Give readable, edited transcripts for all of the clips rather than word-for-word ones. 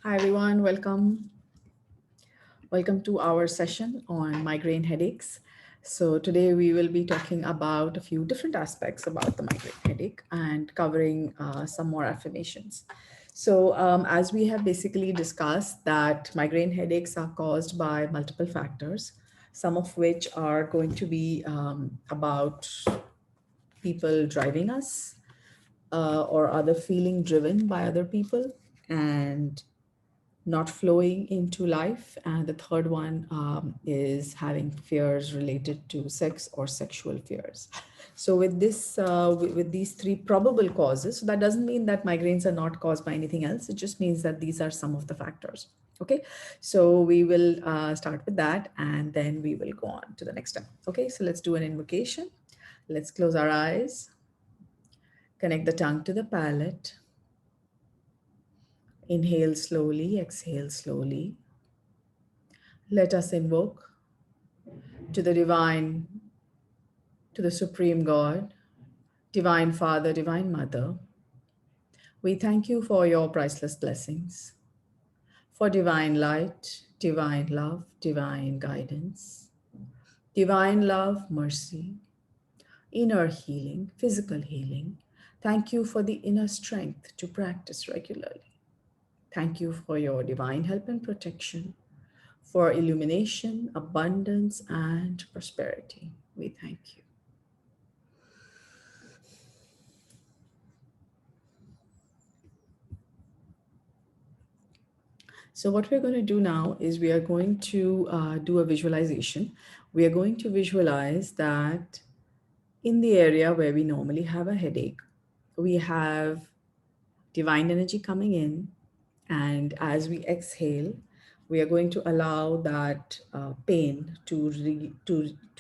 Hi everyone, welcome. Welcome to our session on migraine headaches. So today we will be talking about a few different aspects about the migraine headache and covering some more affirmations. So as we have basically discussed that migraine headaches are caused by multiple factors, some of which are going to be about people driving us or other feeling driven by other people and not flowing into life. And the third one is having fears related to sex or sexual fears. So with this, with these three probable causes, so that doesn't mean that migraines are not caused by anything else. It just means that these are some of the factors. Okay, so we will start with that and then we will go on to the next step. Okay, so let's do an invocation. Let's close our eyes, connect the tongue to the palate. Inhale slowly, exhale slowly. Let us invoke to the divine, to the Supreme God, Divine Father, Divine Mother. We thank you for your priceless blessings, for divine light, divine love, divine guidance, divine love, mercy, inner healing, physical healing. Thank you for the inner strength to practice regularly. Thank you for your divine help and protection, for illumination, abundance, and prosperity. We thank you. So what we're going to do now is we are going to do a visualization. We are going to visualize that in the area where we normally have a headache, we have divine energy coming in. And as we exhale, we are going to allow that pain to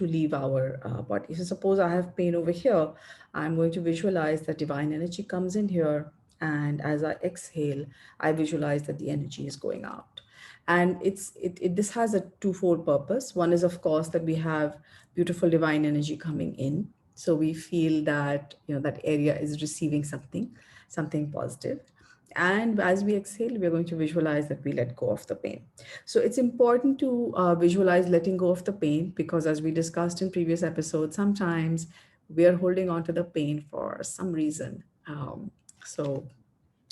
leave our body. So suppose I have pain over here, I'm going to visualize that divine energy comes in here, and as I exhale, I visualize that the energy is going out. And this has a twofold purpose. One is, of course, that we have beautiful divine energy coming in, so we feel that that area is receiving something positive. And as we exhale, we're going to visualize that we let go of the pain. So it's important to visualize letting go of the pain, because as we discussed in previous episodes, sometimes we are holding on to the pain for some reason. So,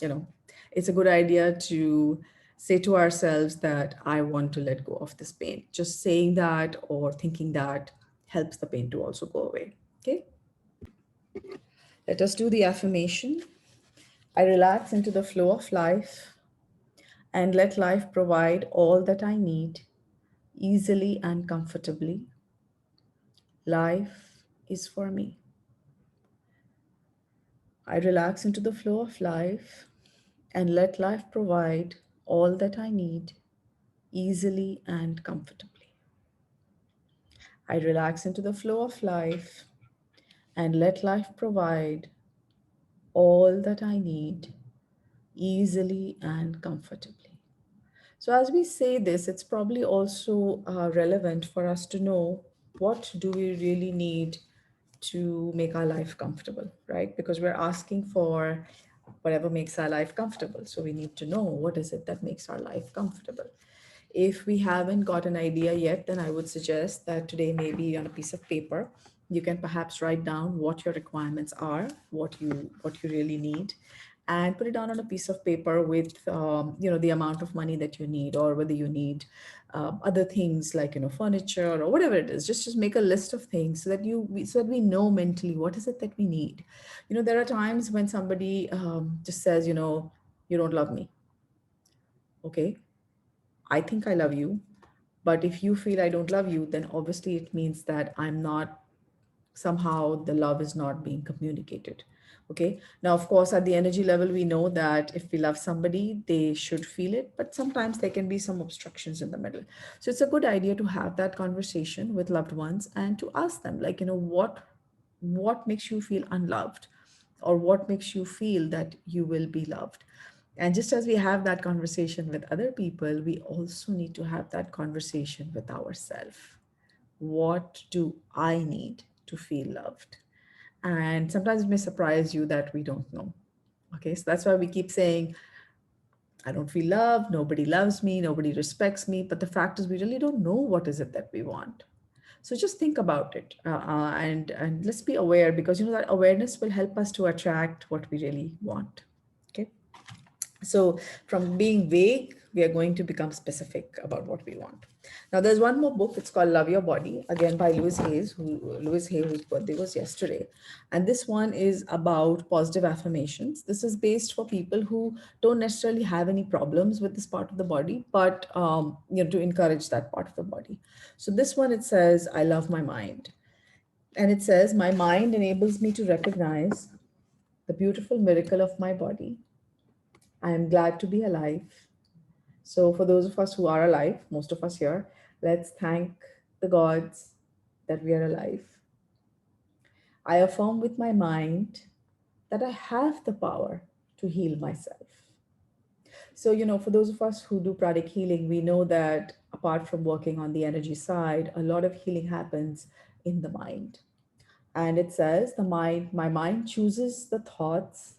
you know, it's a good idea to say to ourselves that I want to let go of this pain. Just saying that or thinking that helps the pain to also go away. Okay. Let us do the affirmation. I relax into the flow of life and let life provide all that I need easily and comfortably. Life is for me. I relax into the flow of life and let life provide all that I need easily and comfortably. I relax into the flow of life and let life provide all that I need easily and comfortably. So as we say this, it's probably also relevant for us to know what do we really need to make our life comfortable, right? Because we're asking for whatever makes our life comfortable. So we need to know what is it that makes our life comfortable. If we haven't got an idea yet, then I would suggest that today, maybe on a piece of paper, you can perhaps write down what your requirements are, what you really need, and put it down on a piece of paper with the amount of money that you need, or whether you need other things like furniture or whatever it is. Just make a list of things so that so that we know mentally what is it that we need. There are times when somebody just says, you don't love me. Okay, I think I love you. But if you feel I don't love you, then obviously it means that I'm not, somehow the love is not being communicated. Okay. Now, of course, at the energy level, we know that if we love somebody, they should feel it, but sometimes there can be some obstructions in the middle. So it's a good idea to have that conversation with loved ones and to ask them, like, what makes you feel unloved, or what makes you feel that you will be loved. And just as we have that conversation with other people, we also need to have that conversation with ourselves. What do I need to feel loved? And sometimes it may surprise you that we don't know. Okay, so that's why we keep saying, I don't feel loved, nobody loves me, nobody respects me. But the fact is, we really don't know what is it that we want. So just think about it, and let's be aware, because that awareness will help us to attract what we really want. Okay. So from being vague, we are going to become specific about what we want. Now, there's one more book. It's called Love Your Body, again by Louise Hay, whose birthday was yesterday. And this one is about positive affirmations. This is based for people who don't necessarily have any problems with this part of the body, but to encourage that part of the body. So this one, it says, I love my mind. And it says, my mind enables me to recognize the beautiful miracle of my body. I am glad to be alive. So, for those of us who are alive, most of us here, let's thank the gods that we are alive. I affirm with my mind that I have the power to heal myself. So, for those of us who do pranic healing, we know that apart from working on the energy side, a lot of healing happens in the mind. And it says, my mind chooses the thoughts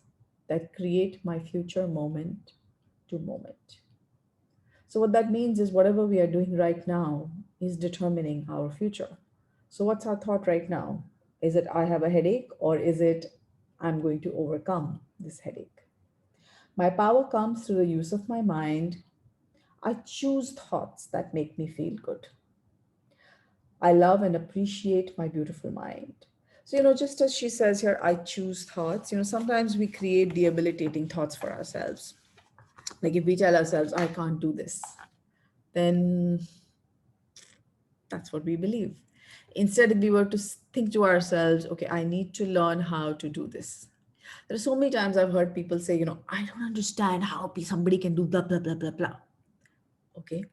that create my future moment to moment. So, what that means is whatever we are doing right now is determining our future. So, what's our thought right now? Is it I have a headache, or is it I'm going to overcome this headache? My power comes through the use of my mind. I choose thoughts that make me feel good. I love and appreciate my beautiful mind. So, just as she says here, I choose thoughts, sometimes we create debilitating thoughts for ourselves. Like if we tell ourselves, I can't do this, then that's what we believe. Instead, if we were to think to ourselves, okay, I need to learn how to do this. There are so many times I've heard people say, I don't understand how somebody can do blah, blah, blah, blah, blah. Okay.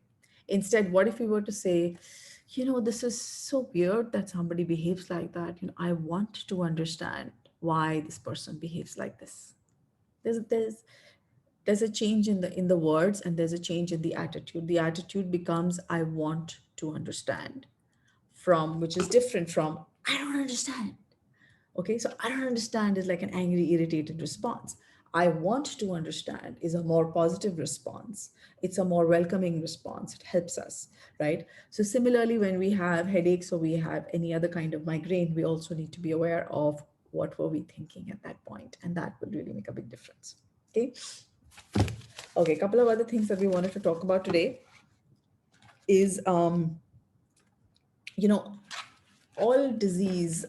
Instead, what if we were to say, this is so weird that somebody behaves like that. I want to understand why this person behaves like this. There's, there's, there's a change in the words, and there's a change in the attitude. The attitude becomes, I want to understand, from which is different from I don't understand. Okay, so I don't understand is like an angry, irritated response. I want to understand is a more positive response. It's a more welcoming response. It helps us, right? So similarly, when we have headaches or we have any other kind of migraine, we also need to be aware of what were we thinking at that point, and that will really make a big difference. Okay. Okay, a couple of other things that we wanted to talk about today is you know all disease,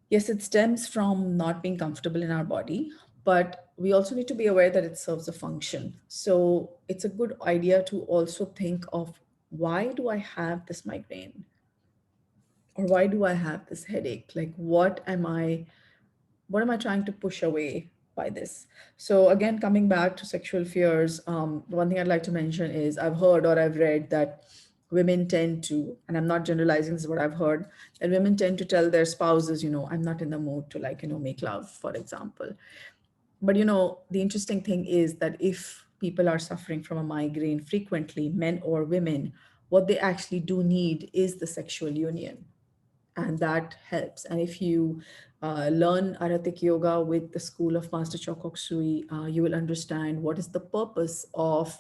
yes, it stems from not being comfortable in our body, but we also need to be aware that it serves a function. So it's a good idea to also think of, why do I have this migraine, or why do I have this headache? Like, what am I trying to push away by this? So again, coming back to sexual fears, one thing I'd like to mention is, I've heard or I've read that women tend to, and I'm not generalizing, this is what I've heard, that women tend to tell their spouses, I'm not in the mood to, like, make love, for example. But the interesting thing is that if people are suffering from a migraine frequently, men or women, what they actually do need is the sexual union, and that helps. And if you learn Arhatic yoga with the school of Master CHOA Kok Sui, you will understand what is the purpose of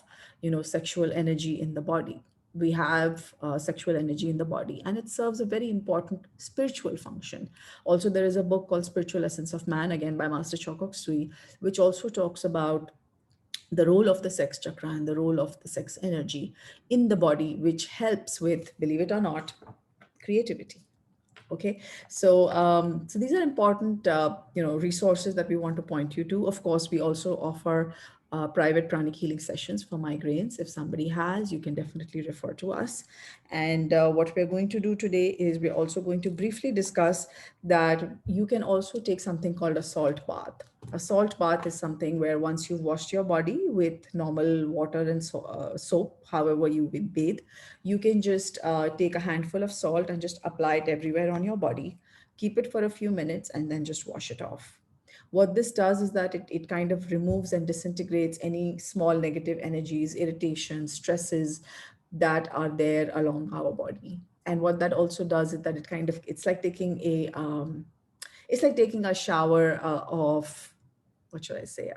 sexual energy in the body. We have sexual energy in the body, and it serves a very important spiritual function. Also, there is a book called Spiritual Essence of Man, again by Master CHOA Kok Sui, which also talks about the role of the sex chakra and the role of the sex energy in the body, which helps with, believe it or not, creativity. Okay, so these are important resources that we want to point you to. Of course, we also offer private pranic healing sessions for migraines. If somebody has, you can definitely refer to us. And what we're going to do today is, we're also going to briefly discuss that you can also take something called a salt bath. A salt bath is something where, once you've washed your body with normal water and soap, however you will bathe, you can just take a handful of salt and just apply it everywhere on your body, keep it for a few minutes, and then just wash it off. What this does is that it kind of removes and disintegrates any small negative energies, irritations, stresses that are there along our body. And what that also does is that it's like taking a shower of, what should I say?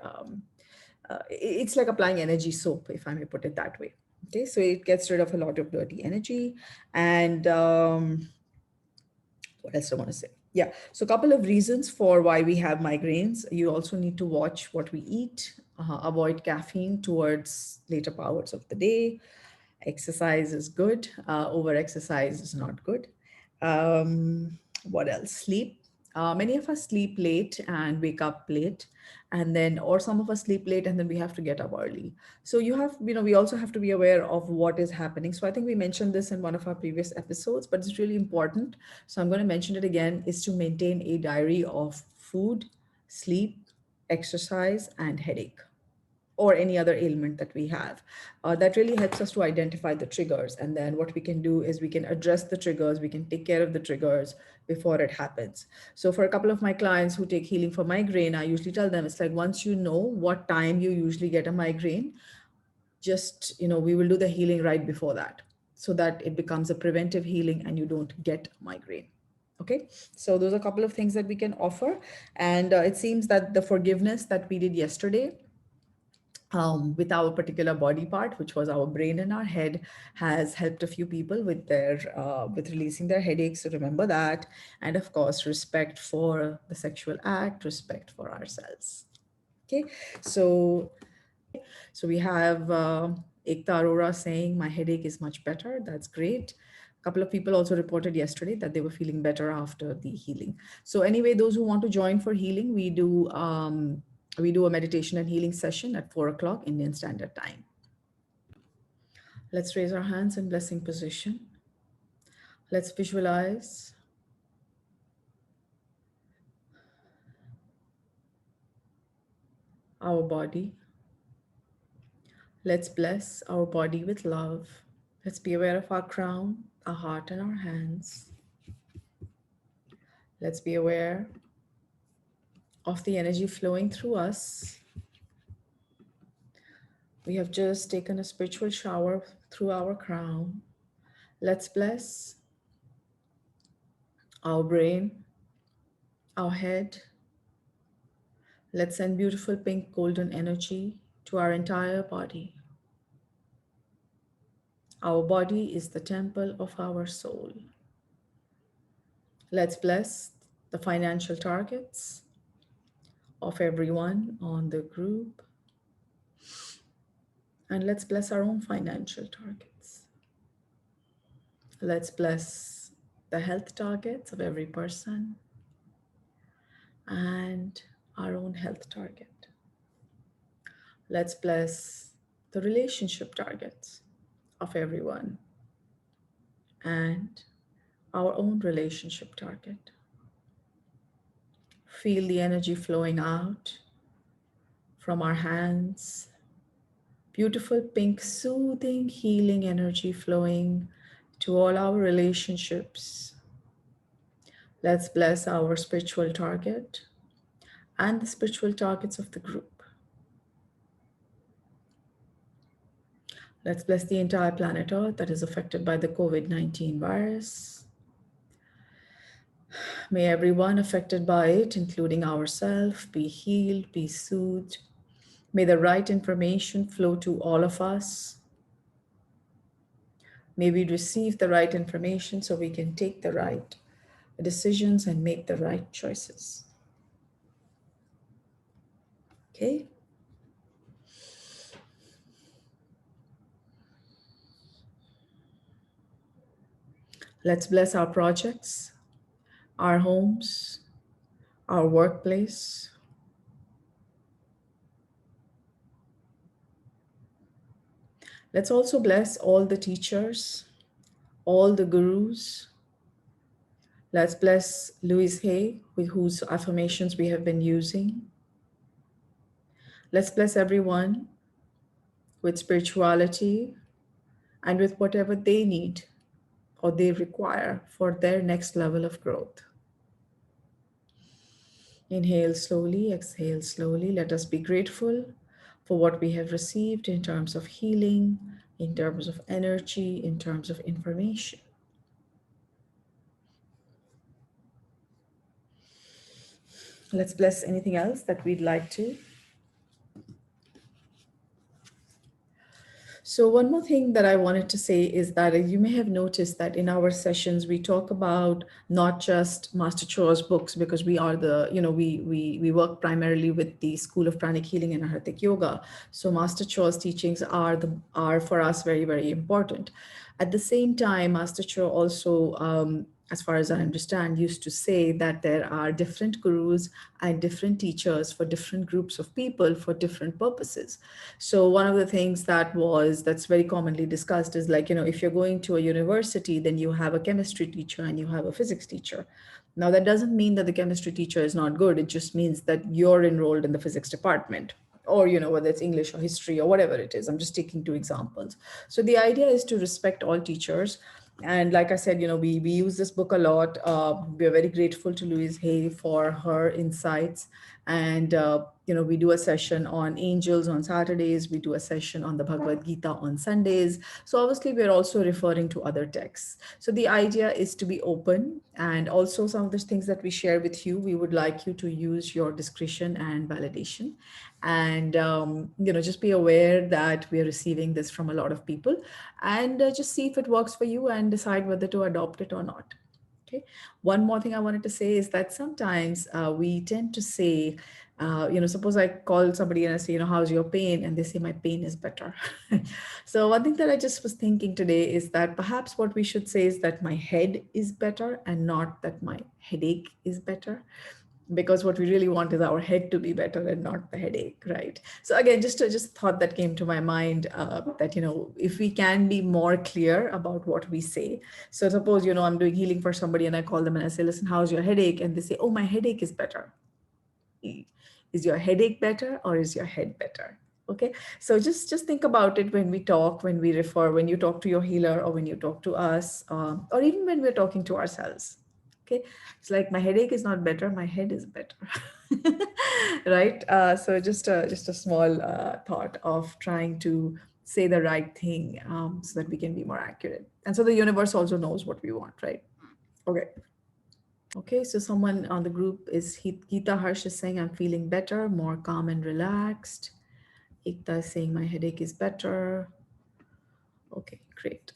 it's like applying energy soap, if I may put it that way. Okay, so it gets rid of a lot of dirty energy. And what else do I want to say? Yeah, so a couple of reasons for why we have migraines. You also need to watch what we eat, avoid caffeine towards later hours of the day. Exercise is good, over exercise is not good. What else? Sleep. Many of us sleep late and wake up late, and then, or some of us sleep late and then we have to get up early. So we also have to be aware of what is happening. So I think we mentioned this in one of our previous episodes, but it's really important. So I'm going to mention it again, is to maintain a diary of food, sleep, exercise, and headache, or any other ailment that we have. That really helps us to identify the triggers. And then what we can do is we can address the triggers, we can take care of the triggers before it happens. So for a couple of my clients who take healing for migraine, I usually tell them, it's like, once you know what time you usually get a migraine, just, we will do the healing right before that, so that it becomes a preventive healing and you don't get migraine. Okay, so those are a couple of things that we can offer. And it seems that the forgiveness that we did yesterday, with our particular body part, which was our brain and our head, has helped a few people with their with releasing their headaches. So remember that, and of course, respect for the sexual act, respect for ourselves. Okay, so we have Ekta Arora saying my headache is much better. That's great. A couple of people also reported yesterday that they were feeling better after the healing. So anyway, those who want to join for healing, we do a meditation and healing session at 4 o'clock Indian Standard Time. Let's raise our hands in blessing position. Let's visualize our body. Let's bless our body with love. Let's be aware of our crown, our heart, and our hands. Let's be aware of the energy flowing through us. We have just taken a spiritual shower through our crown. Let's bless our brain, our head. Let's send beautiful pink golden energy to our entire body. Our body is the temple of our soul. Let's bless the financial targets of everyone on the group. And let's bless our own financial targets. Let's bless the health targets of every person and our own health target. Let's bless the relationship targets of everyone and our own relationship target. Feel the energy flowing out from our hands. Beautiful pink, soothing, healing energy flowing to all our relationships. Let's bless our spiritual target and the spiritual targets of the group. Let's bless the entire planet Earth that is affected by the COVID-19 virus. May everyone affected by it, including ourselves, be healed, be soothed. May the right information flow to all of us. May we receive the right information so we can take the right decisions and make the right choices. Okay? Let's bless our projects, our homes, our workplace. Let's also bless all the teachers, all the gurus. Let's bless Louise Hay, with whose affirmations we have been using. Let's bless everyone with spirituality and with whatever they need or they require for their next level of growth. Inhale slowly, exhale slowly. Let us be grateful for what we have received in terms of healing, in terms of energy, in terms of information. Let's bless anything else that we'd like to. So one more thing that I wanted to say is that you may have noticed that in our sessions we talk about not just Master Choa's books, because we are the, we work primarily with the School of Pranic Healing and Arhatic Yoga. So Master Choa's teachings are for us very, very important. At the same time, Master Choa also, as far as I understand, used to say that there are different gurus and different teachers for different groups of people for different purposes. So one of the things that's very commonly discussed is like, if you're going to a university, then you have a chemistry teacher and you have a physics teacher. Now, that doesn't mean that the chemistry teacher is not good. It just means that you're enrolled in the physics department, or whether it's English or history or whatever it is. I'm just taking two examples. So the idea is to respect all teachers. And like I said, we use this book a lot. We're very grateful to Louise Hay for her insights. And we do a session on angels on Saturdays. We do a session on the Bhagavad Gita on Sundays. So obviously we're also referring to other texts. So the idea is to be open, and also some of the things that we share with you, we would like you to use your discretion and validation. And just be aware that we are receiving this from a lot of people, and just see if it works for you and decide whether to adopt it or not. Okay. One more thing I wanted to say is that sometimes we tend to say, suppose I call somebody and I say, how's your pain? And they say, my pain is better. So one thing that I just was thinking today is that perhaps what we should say is that my head is better, and not that my headache is better, because what we really want is our head to be better and not the headache, right? So again, just thought that came to my mind, that if we can be more clear about what we say. So suppose I'm doing healing for somebody and I call them and I say, listen, how's your headache? And they say, oh, my headache is better. Is your headache better or is your head better? Okay. So just think about it when we talk, when we refer, when you talk to your healer, or when you talk to us, or even when we're talking to ourselves. Okay. It's like, my headache is not better, my head is better. Right. So just a small thought of trying to say the right thing, so that we can be more accurate. And so the universe also knows what we want, right? Okay. Okay, so someone on the group is Geeta Harsh is saying, I'm feeling better, more calm and relaxed. Ekta is saying, my headache is better. Okay, great.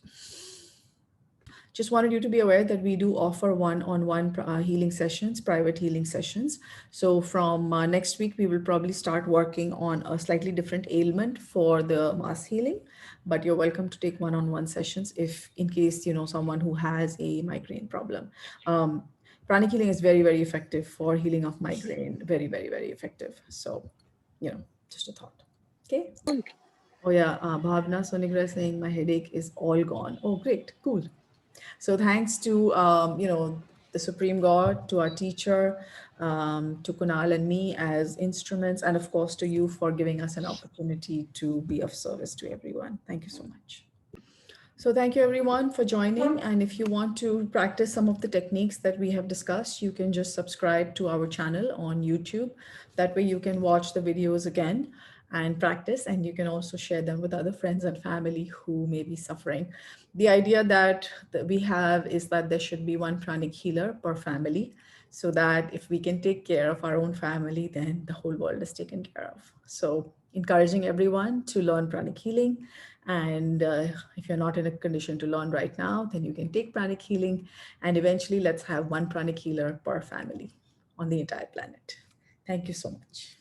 Just wanted you to be aware that we do offer one-on-one healing sessions, private healing sessions. So from next week, we will probably start working on a slightly different ailment for the mass healing, but you're welcome to take one-on-one sessions if in case, someone who has a migraine problem. Pranic healing is very, very effective for healing of migraine. Very, very, very effective. So, just a thought. Okay. Oh yeah, Bhavna Sonigra is saying my headache is all gone. Oh, great, cool. So thanks to the Supreme God, to our teacher, to Kunal and me as instruments, and of course to you for giving us an opportunity to be of service to everyone. Thank you so much. So thank you everyone for joining. And if you want to practice some of the techniques that we have discussed, you can just subscribe to our channel on YouTube. That way you can watch the videos again and practice, and you can also share them with other friends and family who may be suffering. The idea that we have is that there should be one pranic healer per family, so that if we can take care of our own family, then the whole world is taken care of. So encouraging everyone to learn pranic healing. And if you're not in a condition to learn right now, then you can take pranic healing. And eventually, let's have one pranic healer per family on the entire planet. Thank you so much.